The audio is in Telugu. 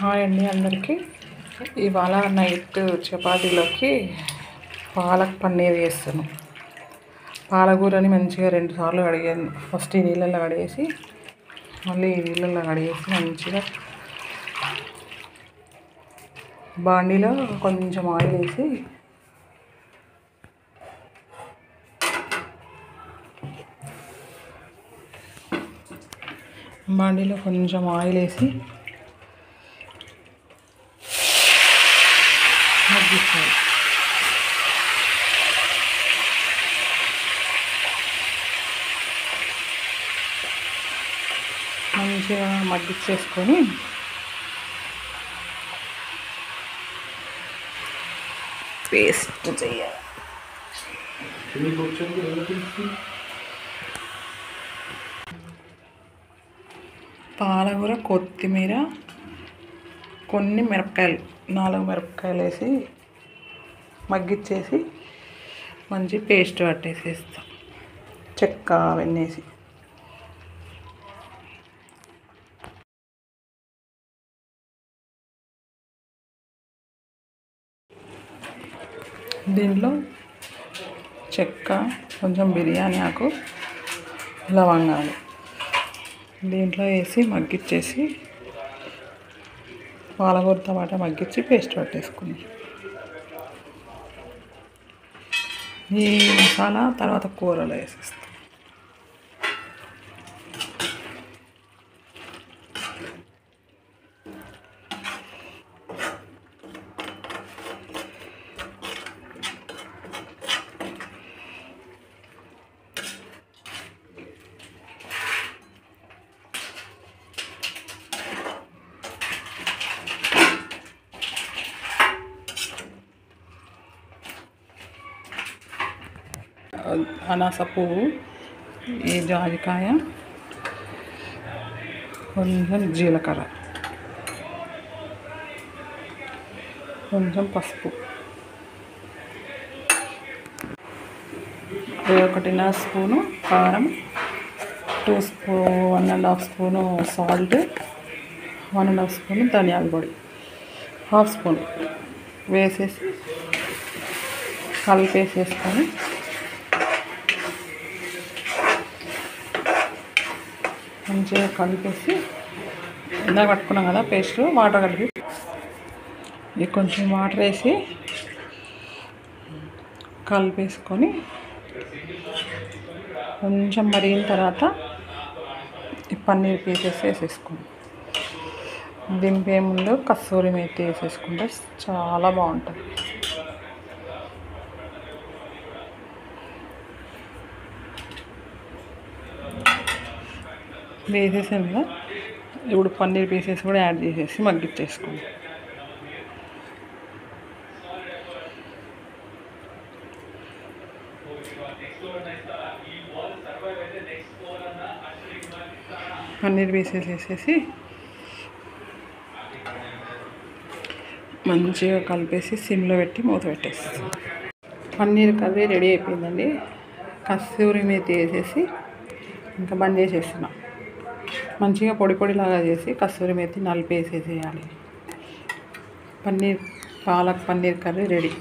హాయ్ అండి అందరికీ. ఇవాళ నైట్ చపాతీలోకి పాలక్ పన్నీర్ చేస్తాను. పాలకూరని మంచిగా 2 సార్లు కడిగాను. ఫస్ట్ ఈ నీళ్ళల్లో కడిగేసి మళ్ళీ ఈ నీళ్ళల్లో కడిగేసి మంచిగా బాండీలో కొంచెం ఆయిల్ వేసి మగ్గిస్తాను. మంచిగా మగ్గిచ్చేసుకొని పేస్ట్ చేయాలి. పాలకూర, కొత్తిమీర, కొన్ని మిరపకాయలు 4 మిరపకాయలు వేసి మగ్గిచ్చేసి మంచి పేస్ట్ పట్టేసేస్తాం. చెక్క అవన్నీ వేసి దీంట్లో చెక్క, కొంచెం బిర్యానీ ఆకు, లవంగాలు దీంట్లో వేసి మగ్గిచ్చేసి పాలకూర టమాటా మగ్గించి పేస్ట్ పట్టేసుకున్నాం. ఈ మసాలా తర్వాత కూరలో వేసేస్తాం. అనాస పువ్వు, ఈ జాజికాయ, కొంచెం జీలకర్ర, కొంచెం పసుపు, 1.5 స్పూను కారం, 1.5 స్పూను సాల్ట్, 1.5 స్పూను ధనియాల పొడి, 1/2 స్పూన్ వేసేసి కలిపేసేసుకొని మంచిగా కలిపేసి ఇందాక పట్టుకున్నాం కదా పేస్ట్, వాటర్ కలిపి కొంచెం వాటర్ వేసి కలిపేసుకొని కొంచెం మరిగిన తర్వాత ఈ పన్నీర్ పీసెస్ వేసేసుకోండి. దింపే ముందు కస్తూరి మేతి వేసేసుకుంటే చాలా బాగుంటుంది. వేసేసాను కదా, ఇప్పుడు పన్నీర్ పీసెస్ కూడా యాడ్ చేసేసి మగ్గిచ్చేసుకోండి. పన్నీర్ పీసెస్ వేసేసి మంచిగా కలిపేసి సిమ్లో పెట్టి మూత పెట్టేస్తాం. పన్నీర్ కర్రీ రెడీ అయిపోయిందండి. కస్తూరి మేతి వేసేసి ఇంకా బంద్ చేసేస్తున్నాం. మంచిగా పొడి పొడిలాగా చేసి కస్తూరి మేతి నలిపేసేసేయాలి. Palak paneer curry ready.